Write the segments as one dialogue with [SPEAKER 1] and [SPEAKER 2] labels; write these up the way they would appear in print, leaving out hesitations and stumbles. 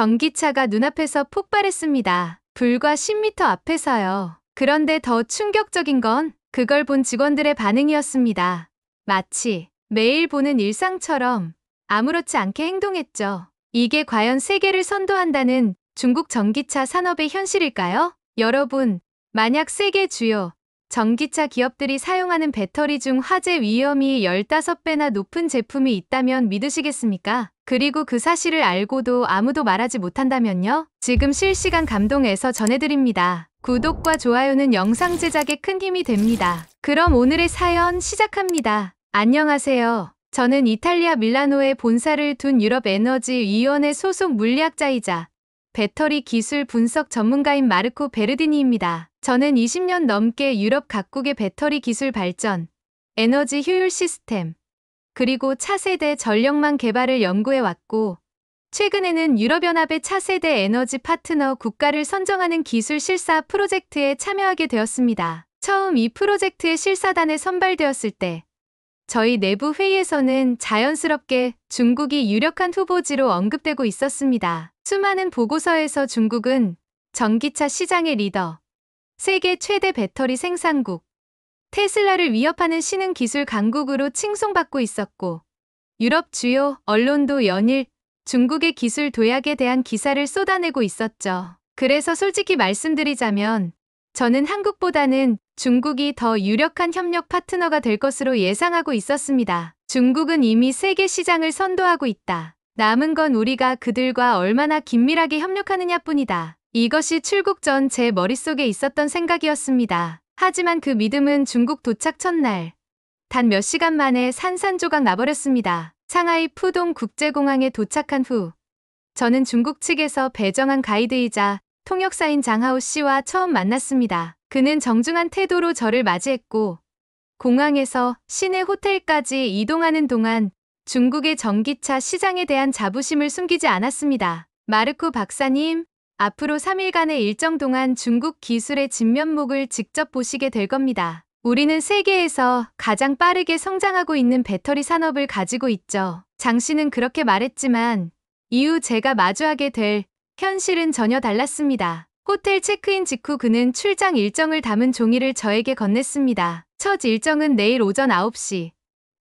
[SPEAKER 1] 전기차가 눈앞에서 폭발했습니다. 불과 10m 앞에서요. 그런데 더 충격적인 건 그걸 본 직원들의 반응이었습니다. 마치 매일 보는 일상처럼 아무렇지 않게 행동했죠. 이게 과연 세계를 선도한다는 중국 전기차 산업의 현실일까요? 여러분, 만약 세계 주요 전기차 기업들이 사용하는 배터리 중 화재 위험이 15배나 높은 제품이 있다면 믿으시겠습니까? 그리고 그 사실을 알고도 아무도 말하지 못한다면요? 지금 실시간 감동에서 전해드립니다. 구독과 좋아요는 영상 제작에 큰 힘이 됩니다. 그럼 오늘의 사연 시작합니다. 안녕하세요. 저는 이탈리아 밀라노에 본사를 둔 유럽에너지위원회 소속 물리학자이자 배터리 기술 분석 전문가인 마르코 베르디니입니다. 저는 20년 넘게 유럽 각국의 배터리 기술 발전, 에너지 효율 시스템, 그리고 차세대 전력망 개발을 연구해왔고, 최근에는 유럽연합의 차세대 에너지 파트너 국가를 선정하는 기술 실사 프로젝트에 참여하게 되었습니다. 처음 이 프로젝트의 실사단에 선발되었을 때, 저희 내부 회의에서는 자연스럽게 중국이 유력한 후보지로 언급되고 있었습니다. 수많은 보고서에서 중국은 전기차 시장의 리더, 세계 최대 배터리 생산국, 테슬라를 위협하는 신흥 기술 강국으로 칭송받고 있었고, 유럽 주요 언론도 연일 중국의 기술 도약에 대한 기사를 쏟아내고 있었죠. 그래서 솔직히 말씀드리자면 저는 한국보다는 중국이 더 유력한 협력 파트너가 될 것으로 예상하고 있었습니다. 중국은 이미 세계 시장을 선도하고 있다. 남은 건 우리가 그들과 얼마나 긴밀하게 협력하느냐뿐이다. 이것이 출국 전 제 머릿속에 있었던 생각이었습니다. 하지만 그 믿음은 중국 도착 첫날 단 몇 시간 만에 산산조각 나버렸습니다. 상하이 푸동 국제공항에 도착한 후 저는 중국 측에서 배정한 가이드이자 통역사인 장하오 씨와 처음 만났습니다. 그는 정중한 태도로 저를 맞이했고 공항에서 시내 호텔까지 이동하는 동안 중국의 전기차 시장에 대한 자부심을 숨기지 않았습니다. 마르코 박사님, 앞으로 3일간의 일정 동안 중국 기술의 진면목을 직접 보시게 될 겁니다. 우리는 세계에서 가장 빠르게 성장하고 있는 배터리 산업을 가지고 있죠. 장 씨는 그렇게 말했지만 이후 제가 마주하게 될 현실은 전혀 달랐습니다. 호텔 체크인 직후 그는 출장 일정을 담은 종이를 저에게 건넸습니다. 첫 일정은 내일 오전 9시.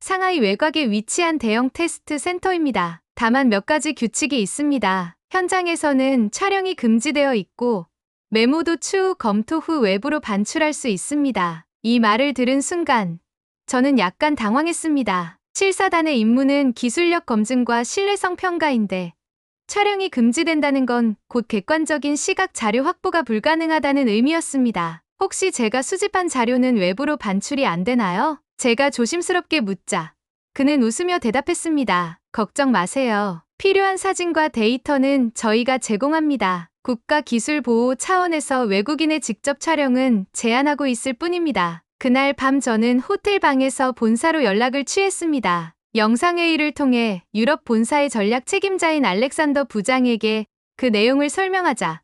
[SPEAKER 1] 상하이 외곽에 위치한 대형 테스트 센터입니다. 다만 몇 가지 규칙이 있습니다. 현장에서는 촬영이 금지되어 있고 메모도 추후 검토 후 외부로 반출할 수 있습니다. 이 말을 들은 순간 저는 약간 당황했습니다. 실사단의 임무는 기술력 검증과 신뢰성 평가인데 촬영이 금지된다는 건 곧 객관적인 시각 자료 확보가 불가능하다는 의미였습니다. 혹시 제가 수집한 자료는 외부로 반출이 안 되나요? 제가 조심스럽게 묻자 그는 웃으며 대답했습니다. 걱정 마세요. 필요한 사진과 데이터는 저희가 제공합니다. 국가기술보호 차원에서 외국인의 직접 촬영은 제한하고 있을 뿐입니다. 그날 밤 저는 호텔 방에서 본사로 연락을 취했습니다. 영상회의를 통해 유럽 본사의 전략 책임자인 알렉산더 부장에게 그 내용을 설명하자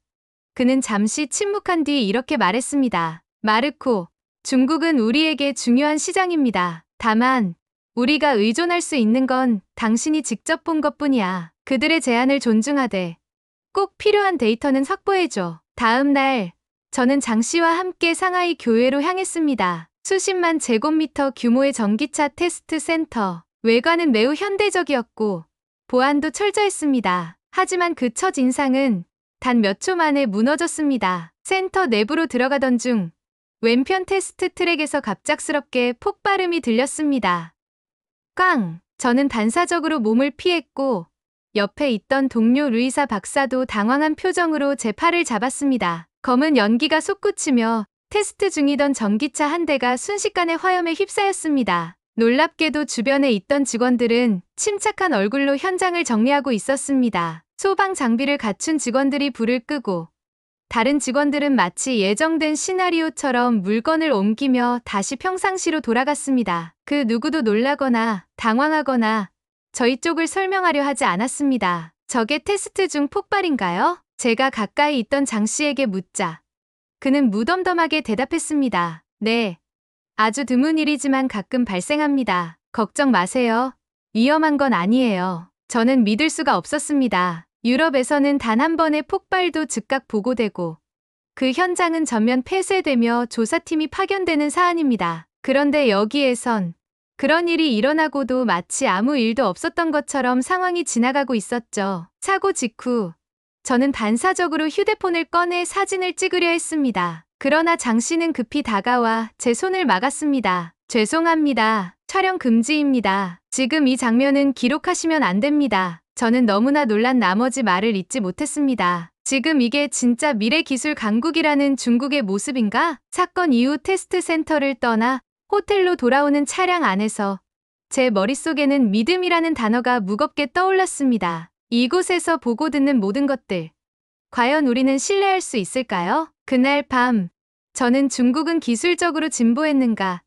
[SPEAKER 1] 그는 잠시 침묵한 뒤 이렇게 말했습니다. 마르코, 중국은 우리에게 중요한 시장입니다. 다만 우리가 의존할 수 있는 건 당신이 직접 본 것뿐이야. 그들의 제안을 존중하되 꼭 필요한 데이터는 확보해줘. 다음 날 저는 장 씨와 함께 상하이 교외로 향했습니다. 수십만 제곱미터 규모의 전기차 테스트 센터. 외관은 매우 현대적이었고 보안도 철저했습니다. 하지만 그 첫 인상은 단 몇 초 만에 무너졌습니다. 센터 내부로 들어가던 중 왼편 테스트 트랙에서 갑작스럽게 폭발음이 들렸습니다. 꽝! 저는 반사적으로 몸을 피했고 옆에 있던 동료 루이사 박사도 당황한 표정으로 제 팔을 잡았습니다. 검은 연기가 솟구치며 테스트 중이던 전기차 한 대가 순식간에 화염에 휩싸였습니다. 놀랍게도 주변에 있던 직원들은 침착한 얼굴로 현장을 정리하고 있었습니다. 소방 장비를 갖춘 직원들이 불을 끄고 다른 직원들은 마치 예정된 시나리오처럼 물건을 옮기며 다시 평상시로 돌아갔습니다. 그 누구도 놀라거나 당황하거나 저희 쪽을 설명하려 하지 않았습니다. 저게 테스트 중 폭발인가요? 제가 가까이 있던 장 씨에게 묻자 그는 무덤덤하게 대답했습니다. 네. 아주 드문 일이지만 가끔 발생합니다. 걱정 마세요. 위험한 건 아니에요. 저는 믿을 수가 없었습니다. 유럽에서는 단 한 번의 폭발도 즉각 보고되고 그 현장은 전면 폐쇄되며 조사팀이 파견되는 사안입니다. 그런데 여기에선 그런 일이 일어나고도 마치 아무 일도 없었던 것처럼 상황이 지나가고 있었죠. 사고 직후 저는 반사적으로 휴대폰을 꺼내 사진을 찍으려 했습니다. 그러나 장 씨는 급히 다가와 제 손을 막았습니다. 죄송합니다. 촬영 금지입니다. 지금 이 장면은 기록하시면 안 됩니다. 저는 너무나 놀란 나머지 말을 잇지 못했습니다. 지금 이게 진짜 미래기술 강국이라는 중국의 모습인가? 사건 이후 테스트 센터를 떠나 호텔로 돌아오는 차량 안에서 제 머릿속에는 믿음이라는 단어가 무겁게 떠올랐습니다. 이곳에서 보고 듣는 모든 것들. 과연 우리는 신뢰할 수 있을까요? 그날 밤, 저는 중국은 기술적으로 진보했는가?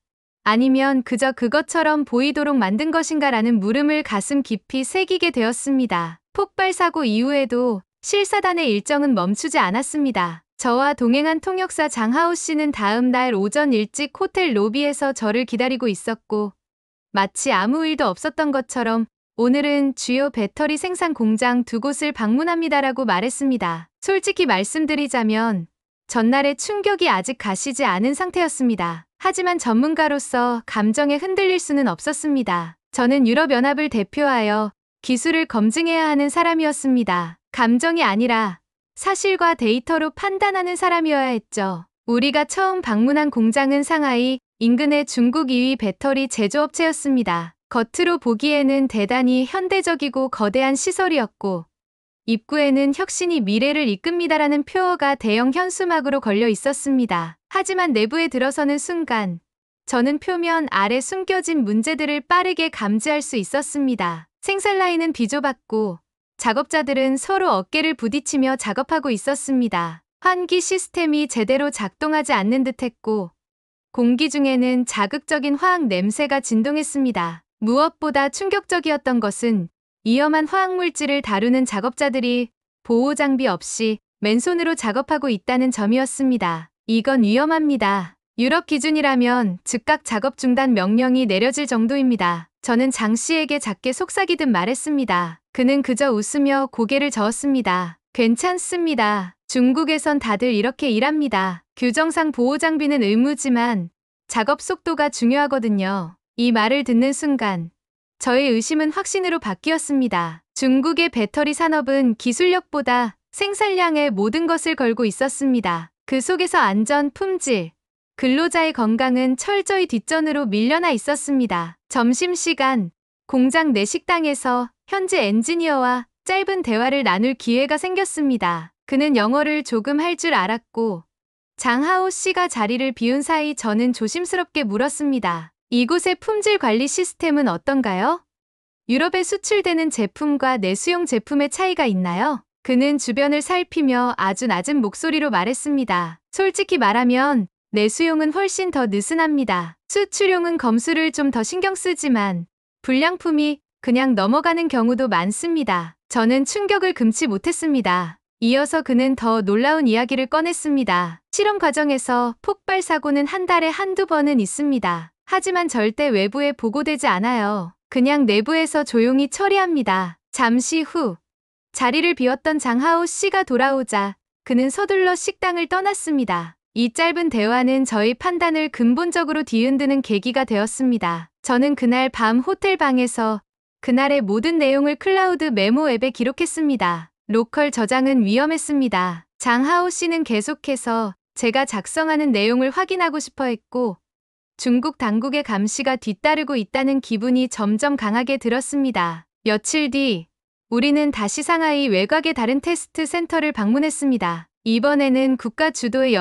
[SPEAKER 1] 아니면 그저 그것처럼 보이도록 만든 것인가라는 물음을 가슴 깊이 새기게 되었습니다. 폭발 사고 이후에도 실사단의 일정은 멈추지 않았습니다. 저와 동행한 통역사 장하오 씨는 다음 날 오전 일찍 호텔 로비에서 저를 기다리고 있었고, 마치 아무 일도 없었던 것처럼 오늘은 주요 배터리 생산 공장 2곳을 방문합니다라고 말했습니다. 솔직히 말씀드리자면 전날의 충격이 아직 가시지 않은 상태였습니다. 하지만 전문가로서 감정에 흔들릴 수는 없었습니다. 저는 유럽연합을 대표하여 기술을 검증해야 하는 사람이었습니다. 감정이 아니라 사실과 데이터로 판단하는 사람이어야 했죠. 우리가 처음 방문한 공장은 상하이 인근의 중국 2위 배터리 제조업체였습니다. 겉으로 보기에는 대단히 현대적이고 거대한 시설이었고 입구에는 혁신이 미래를 이끕니다라는 표어가 대형 현수막으로 걸려 있었습니다. 하지만 내부에 들어서는 순간 저는 표면 아래 숨겨진 문제들을 빠르게 감지할 수 있었습니다. 생산 라인은 비좁았고 작업자들은 서로 어깨를 부딪히며 작업하고 있었습니다. 환기 시스템이 제대로 작동하지 않는 듯했고 공기 중에는 자극적인 화학 냄새가 진동했습니다. 무엇보다 충격적이었던 것은 위험한 화학물질을 다루는 작업자들이 보호 장비 없이 맨손으로 작업하고 있다는 점이었습니다. 이건 위험합니다. 유럽 기준이라면 즉각 작업 중단 명령이 내려질 정도입니다. 저는 장 씨에게 작게 속삭이듯 말했습니다. 그는 그저 웃으며 고개를 저었습니다. 괜찮습니다. 중국에선 다들 이렇게 일합니다. 규정상 보호 장비는 의무지만 작업 속도가 중요하거든요. 이 말을 듣는 순간 저의 의심은 확신으로 바뀌었습니다. 중국의 배터리 산업은 기술력보다 생산량에 모든 것을 걸고 있었습니다. 그 속에서 안전, 품질, 근로자의 건강은 철저히 뒷전으로 밀려나 있었습니다. 점심시간, 공장 내 식당에서 현지 엔지니어와 짧은 대화를 나눌 기회가 생겼습니다. 그는 영어를 조금 할 줄 알았고 장하오 씨가 자리를 비운 사이 저는 조심스럽게 물었습니다. 이곳의 품질 관리 시스템은 어떤가요? 유럽에 수출되는 제품과 내수용 제품의 차이가 있나요? 그는 주변을 살피며 아주 낮은 목소리로 말했습니다. 솔직히 말하면 내수용은 훨씬 더 느슨합니다. 수출용은 검수를 좀 더 신경 쓰지만 불량품이 그냥 넘어가는 경우도 많습니다. 저는 충격을 금치 못했습니다. 이어서 그는 더 놀라운 이야기를 꺼냈습니다. 실험 과정에서 폭발 사고는 한 달에 한두 번은 있습니다. 하지만 절대 외부에 보고되지 않아요. 그냥 내부에서 조용히 처리합니다. 잠시 후 자리를 비웠던 장하오 씨가 돌아오자 그는 서둘러 식당을 떠났습니다. 이 짧은 대화는 저희 판단을 근본적으로 뒤흔드는 계기가 되었습니다. 저는 그날 밤 호텔 방에서 그날의 모든 내용을 클라우드 메모 앱에 기록했습니다. 로컬 저장은 위험했습니다. 장하오 씨는 계속해서 제가 작성하는 내용을 확인하고 싶어 했고 중국 당국의 감시가 뒤따르고 있다는 기분이 점점 강하게 들었습니다. 며칠 뒤 우리는 다시 상하이 외곽의 다른 테스트 센터를 방문했습니다. 이번에는 국가 주도의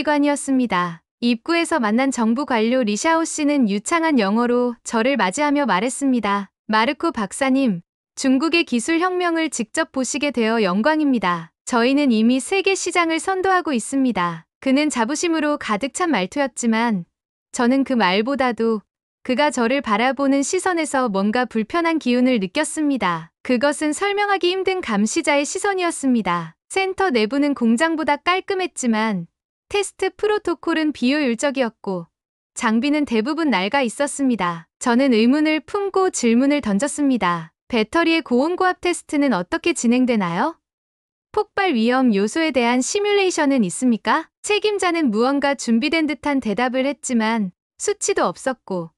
[SPEAKER 1] 연구기관이었습니다. 입구에서 만난 정부 관료 리샤오 씨는 유창한 영어로 저를 맞이하며 말했습니다. 마르코 박사님, 중국의 기술혁명을 직접 보시게 되어 영광입니다. 저희는 이미 세계 시장을 선도하고 있습니다. 그는 자부심으로 가득 찬 말투였지만 저는 그 말보다도 그가 저를 바라보는 시선에서 뭔가 불편한 기운을 느꼈습니다. 그것은 설명하기 힘든 감시자의 시선이었습니다. 센터 내부는 공장보다 깔끔했지만 테스트 프로토콜은 비효율적이었고 장비는 대부분 낡아 있었습니다. 저는 의문을 품고 질문을 던졌습니다. 배터리의 고온고압 테스트는 어떻게 진행되나요? 폭발 위험 요소에 대한 시뮬레이션은 있습니까? 책임자는 무언가 준비된 듯한 대답을 했지만 수치도 없었고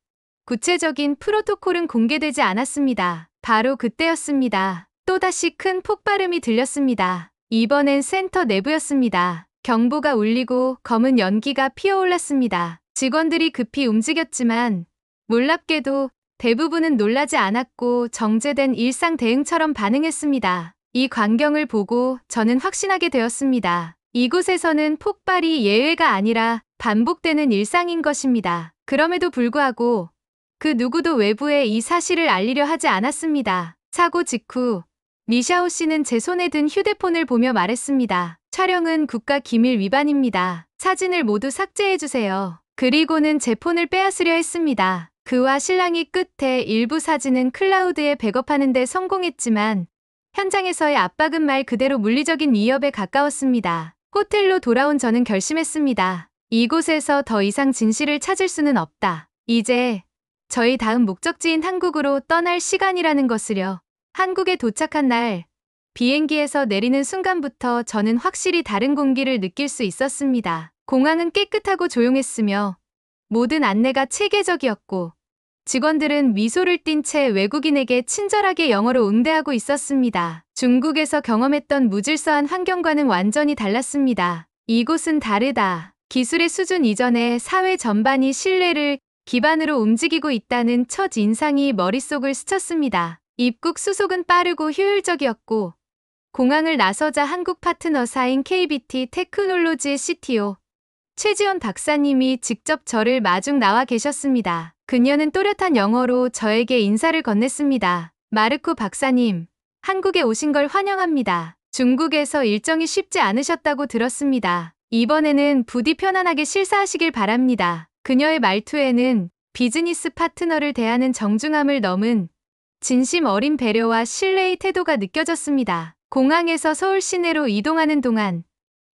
[SPEAKER 1] 구체적인 프로토콜은 공개되지 않았습니다. 바로 그때였습니다. 또다시 큰 폭발음이 들렸습니다. 이번엔 센터 내부였습니다. 경보가 울리고 검은 연기가 피어올랐습니다. 직원들이 급히 움직였지만 놀랍게도 대부분은 놀라지 않았고 정제된 일상 대응처럼 반응했습니다. 이 광경을 보고 저는 확신하게 되었습니다. 이곳에서는 폭발이 예외가 아니라 반복되는 일상인 것입니다. 그럼에도 불구하고 그 누구도 외부에 이 사실을 알리려 하지 않았습니다. 사고 직후 리샤오 씨는 제 손에 든 휴대폰을 보며 말했습니다. 촬영은 국가 기밀 위반입니다. 사진을 모두 삭제해주세요. 그리고는 제 폰을 빼앗으려 했습니다. 그와 신랑이 끝에 일부 사진은 클라우드에 백업하는 데 성공했지만 현장에서의 압박은 말 그대로 물리적인 위협에 가까웠습니다. 호텔로 돌아온 저는 결심했습니다. 이곳에서 더 이상 진실을 찾을 수는 없다. 이제 저희 다음 목적지인 한국으로 떠날 시간이라는 것을요. 한국에 도착한 날, 비행기에서 내리는 순간부터 저는 확실히 다른 공기를 느낄 수 있었습니다. 공항은 깨끗하고 조용했으며 모든 안내가 체계적이었고 직원들은 미소를 띤 채 외국인에게 친절하게 영어로 응대하고 있었습니다. 중국에서 경험했던 무질서한 환경과는 완전히 달랐습니다. 이곳은 다르다. 기술의 수준 이전에 사회 전반이 신뢰를 기반으로 움직이고 있다는 첫 인상이 머릿속을 스쳤습니다. 입국 수속은 빠르고 효율적이었고 공항을 나서자 한국 파트너사인 KBT 테크놀로지의 CTO 최지원 박사님이 직접 저를 마중 나와 계셨습니다. 그녀는 또렷한 영어로 저에게 인사를 건넸습니다. 마르코 박사님, 한국에 오신 걸 환영합니다. 중국에서 일정이 쉽지 않으셨다고 들었습니다. 이번에는 부디 편안하게 실사하시길 바랍니다. 그녀의 말투에는 비즈니스 파트너를 대하는 정중함을 넘은 진심 어린 배려와 신뢰의 태도가 느껴졌습니다. 공항에서 서울 시내로 이동하는 동안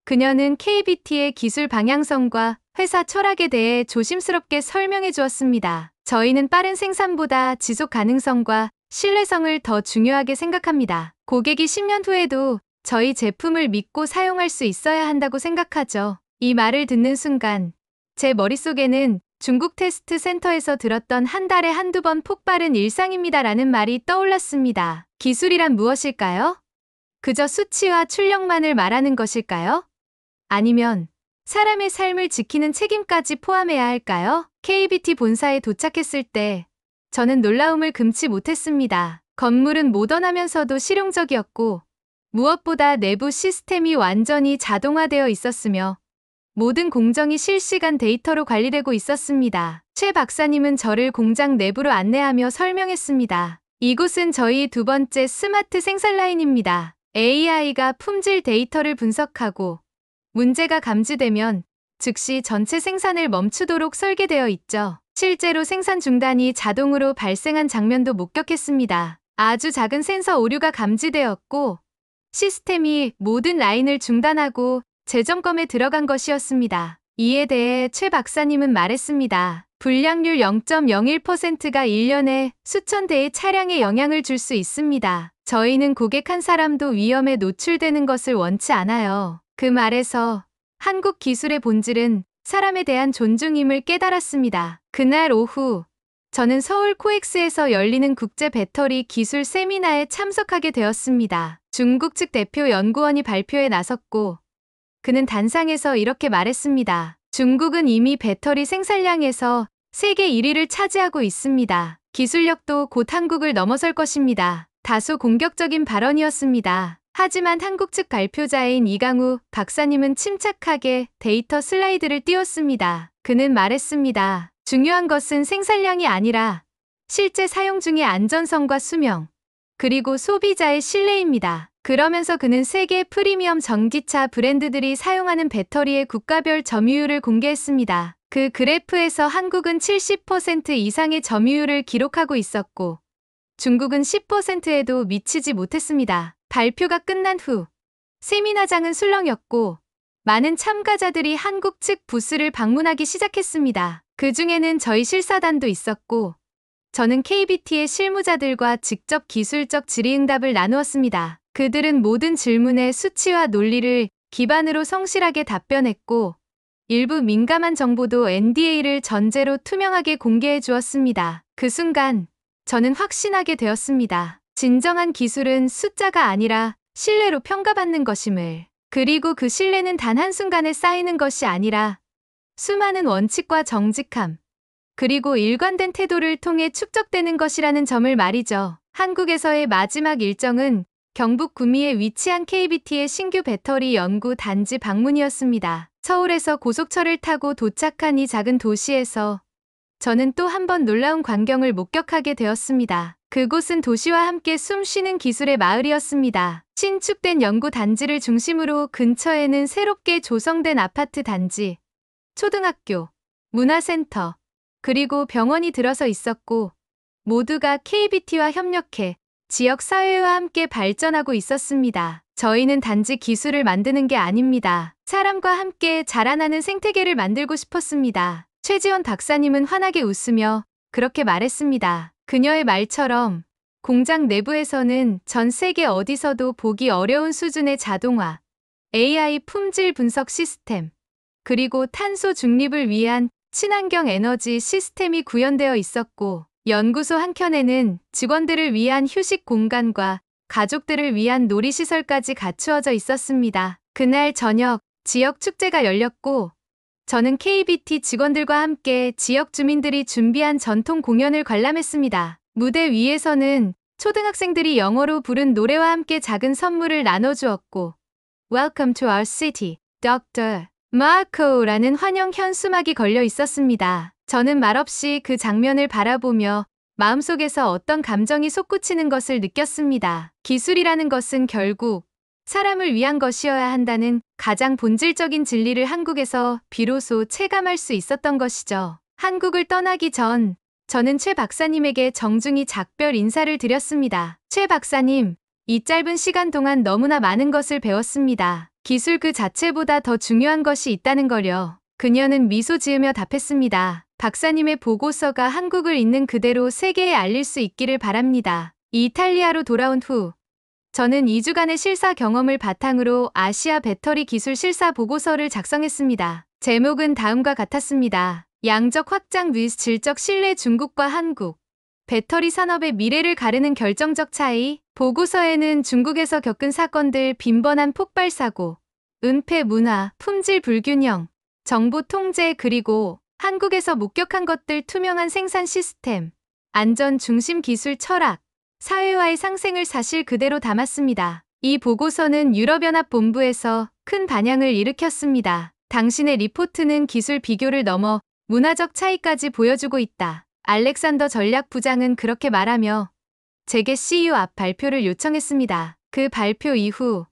[SPEAKER 1] 그녀는 KBT의 기술 방향성과 회사 철학에 대해 조심스럽게 설명해 주었습니다. 저희는 빠른 생산보다 지속 가능성과 신뢰성을 더 중요하게 생각합니다. 고객이 10년 후에도 저희 제품을 믿고 사용할 수 있어야 한다고 생각하죠. 이 말을 듣는 순간 제 머릿속에는 중국 테스트 센터에서 들었던 한 달에 한두 번 폭발은 일상입니다라는 말이 떠올랐습니다. 기술이란 무엇일까요? 그저 수치와 출력만을 말하는 것일까요? 아니면 사람의 삶을 지키는 책임까지 포함해야 할까요? KBT 본사에 도착했을 때 저는 놀라움을 금치 못했습니다. 건물은 모던하면서도 실용적이었고 무엇보다 내부 시스템이 완전히 자동화되어 있었으며 모든 공정이 실시간 데이터로 관리되고 있었습니다. 최 박사님은 저를 공장 내부로 안내하며 설명했습니다. 이곳은 저희 두 번째 스마트 생산 라인입니다. AI가 품질 데이터를 분석하고 문제가 감지되면 즉시 전체 생산을 멈추도록 설계되어 있죠. 실제로 생산 중단이 자동으로 발생한 장면도 목격했습니다. 아주 작은 센서 오류가 감지되었고 시스템이 모든 라인을 중단하고 재점검에 들어간 것이었습니다. 이에 대해 최 박사님은 말했습니다. 불량률 0.01%가 1년에 수천 대의 차량에 영향을 줄 수 있습니다. 저희는 고객 한 사람도 위험에 노출되는 것을 원치 않아요. 그 말에서 한국 기술의 본질은 사람에 대한 존중임을 깨달았습니다. 그날 오후 저는 서울 코엑스에서 열리는 국제 배터리 기술 세미나에 참석하게 되었습니다. 중국 측 대표 연구원이 발표에 나섰고 그는 단상에서 이렇게 말했습니다. 중국은 이미 배터리 생산량에서 세계 1위를 차지하고 있습니다. 기술력도 곧 한국을 넘어설 것입니다. 다소 공격적인 발언이었습니다. 하지만 한국 측 발표자인 이강우 박사님은 침착하게 데이터 슬라이드를 띄웠습니다. 그는 말했습니다. 중요한 것은 생산량이 아니라 실제 사용 중의 안전성과 수명, 그리고 소비자의 신뢰입니다. 그러면서 그는 세계 프리미엄 전기차 브랜드들이 사용하는 배터리의 국가별 점유율을 공개했습니다. 그 그래프에서 한국은 70% 이상의 점유율을 기록하고 있었고 중국은 10%에도 미치지 못했습니다. 발표가 끝난 후 세미나장은 술렁였고 많은 참가자들이 한국 측 부스를 방문하기 시작했습니다. 그 중에는 저희 실사단도 있었고 저는 KBT의 실무자들과 직접 기술적 질의응답을 나누었습니다. 그들은 모든 질문에 수치와 논리를 기반으로 성실하게 답변했고, 일부 민감한 정보도 NDA를 전제로 투명하게 공개해 주었습니다. 그 순간 저는 확신하게 되었습니다. 진정한 기술은 숫자가 아니라 신뢰로 평가받는 것임을. 그리고 그 신뢰는 단 한순간에 쌓이는 것이 아니라 수많은 원칙과 정직함, 그리고 일관된 태도를 통해 축적되는 것이라는 점을 말이죠. 한국에서의 마지막 일정은 경북 구미에 위치한 KBT의 신규 배터리 연구 단지 방문이었습니다. 서울에서 고속철을 타고 도착한 이 작은 도시에서 저는 또 한 번 놀라운 광경을 목격하게 되었습니다. 그곳은 도시와 함께 숨 쉬는 기술의 마을이었습니다. 신축된 연구 단지를 중심으로 근처에는 새롭게 조성된 아파트 단지, 초등학교, 문화센터, 그리고 병원이 들어서 있었고, 모두가 KBT와 협력해 지역 사회와 함께 발전하고 있었습니다. 저희는 단지 기술을 만드는 게 아닙니다. 사람과 함께 자라나는 생태계를 만들고 싶었습니다. 최지원 박사님은 환하게 웃으며 그렇게 말했습니다. 그녀의 말처럼 공장 내부에서는 전 세계 어디서도 보기 어려운 수준의 자동화, AI 품질 분석 시스템, 그리고 탄소 중립을 위한 친환경 에너지 시스템이 구현되어 있었고, 연구소 한켠에는 직원들을 위한 휴식 공간과 가족들을 위한 놀이시설까지 갖추어져 있었습니다. 그날 저녁 지역 축제가 열렸고, 저는 KBT 직원들과 함께 지역 주민들이 준비한 전통 공연을 관람했습니다. 무대 위에서는 초등학생들이 영어로 부른 노래와 함께 작은 선물을 나눠주었고, Welcome to our city, Dr. Marco라는 환영 현수막이 걸려 있었습니다. 저는 말없이 그 장면을 바라보며 마음속에서 어떤 감정이 솟구치는 것을 느꼈습니다. 기술이라는 것은 결국 사람을 위한 것이어야 한다는 가장 본질적인 진리를 한국에서 비로소 체감할 수 있었던 것이죠. 한국을 떠나기 전 저는 최 박사님에게 정중히 작별 인사를 드렸습니다. 최 박사님, 이 짧은 시간 동안 너무나 많은 것을 배웠습니다. 기술 그 자체보다 더 중요한 것이 있다는 걸요. 그녀는 미소 지으며 답했습니다. 박사님의 보고서가 한국을 있는 그대로 세계에 알릴 수 있기를 바랍니다. 이탈리아로 돌아온 후 저는 2주간의 실사 경험을 바탕으로 아시아 배터리 기술 실사 보고서를 작성했습니다. 제목은 다음과 같았습니다. 양적 확장 vs 질적 신뢰 중국과 한국. 배터리 산업의 미래를 가르는 결정적 차이. 보고서에는 중국에서 겪은 사건들, 빈번한 폭발 사고, 은폐 문화, 품질 불균형, 정보 통제, 그리고 한국에서 목격한 것들, 투명한 생산 시스템, 안전 중심 기술 철학, 사회와의 상생을 사실 그대로 담았습니다. 이 보고서는 유럽연합 본부에서 큰 반향을 일으켰습니다. 당신의 리포트는 기술 비교를 넘어 문화적 차이까지 보여주고 있다. 알렉산더 전략부장은 그렇게 말하며 제게 CEO 앞 발표를 요청했습니다. 그 발표 이후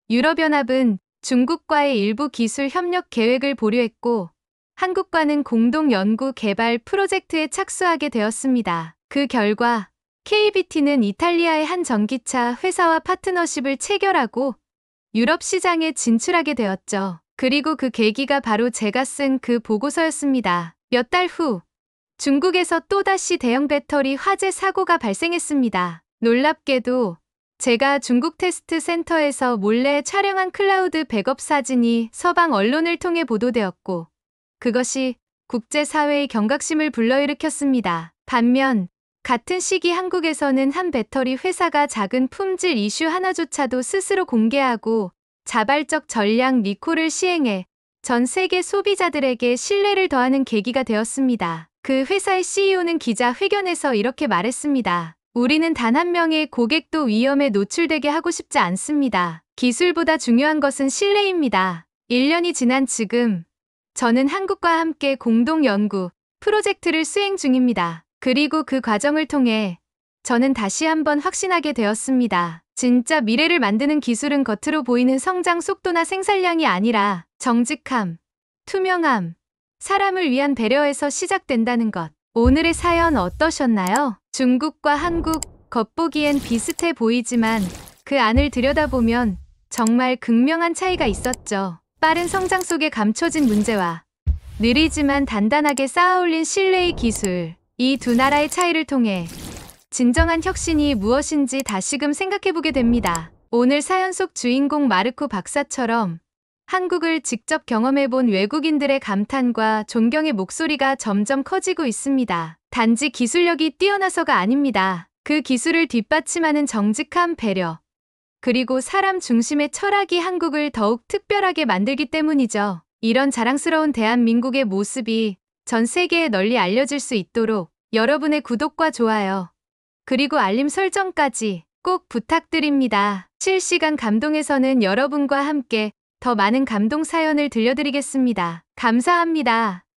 [SPEAKER 1] 유럽연합은 중국과의 일부 기술 협력 계획을 보류했고, 한국과는 공동 연구 개발 프로젝트에 착수하게 되었습니다. 그 결과 KBT는 이탈리아의 한 전기차 회사와 파트너십을 체결하고 유럽 시장에 진출하게 되었죠. 그리고 그 계기가 바로 제가 쓴 그 보고서였습니다. 몇 달 후 중국에서 또다시 대형 배터리 화재 사고가 발생했습니다. 놀랍게도 제가 중국 테스트 센터에서 몰래 촬영한 클라우드 백업 사진이 서방 언론을 통해 보도되었고, 그것이 국제사회의 경각심을 불러일으켰습니다. 반면 같은 시기 한국에서는 한 배터리 회사가 작은 품질 이슈 하나조차도 스스로 공개하고 자발적 전략 리콜을 시행해 전 세계 소비자들에게 신뢰를 더하는 계기가 되었습니다. 그 회사의 CEO는 기자회견에서 이렇게 말했습니다. 우리는 단 한 명의 고객도 위험에 노출되게 하고 싶지 않습니다. 기술보다 중요한 것은 신뢰입니다. 1년이 지난 지금 저는 한국과 함께 공동 연구 프로젝트를 수행 중입니다. 그리고 그 과정을 통해 저는 다시 한번 확신하게 되었습니다. 진짜 미래를 만드는 기술은 겉으로 보이는 성장 속도나 생산량이 아니라 정직함, 투명함, 사람을 위한 배려에서 시작된다는 것. 오늘의 사연 어떠셨나요? 중국과 한국, 겉보기엔 비슷해 보이지만 그 안을 들여다보면 정말 극명한 차이가 있었죠. 빠른 성장 속에 감춰진 문제와 느리지만 단단하게 쌓아올린 신뢰의 기술. 이 두 나라의 차이를 통해 진정한 혁신이 무엇인지 다시금 생각해보게 됩니다. 오늘 사연 속 주인공 마르코 박사처럼 한국을 직접 경험해본 외국인들의 감탄과 존경의 목소리가 점점 커지고 있습니다. 단지 기술력이 뛰어나서가 아닙니다. 그 기술을 뒷받침하는 정직한 배려, 그리고 사람 중심의 철학이 한국을 더욱 특별하게 만들기 때문이죠. 이런 자랑스러운 대한민국의 모습이 전 세계에 널리 알려질 수 있도록 여러분의 구독과 좋아요, 그리고 알림 설정까지 꼭 부탁드립니다. 실시간 감동에서는 여러분과 함께 더 많은 감동 사연을 들려드리겠습니다. 감사합니다.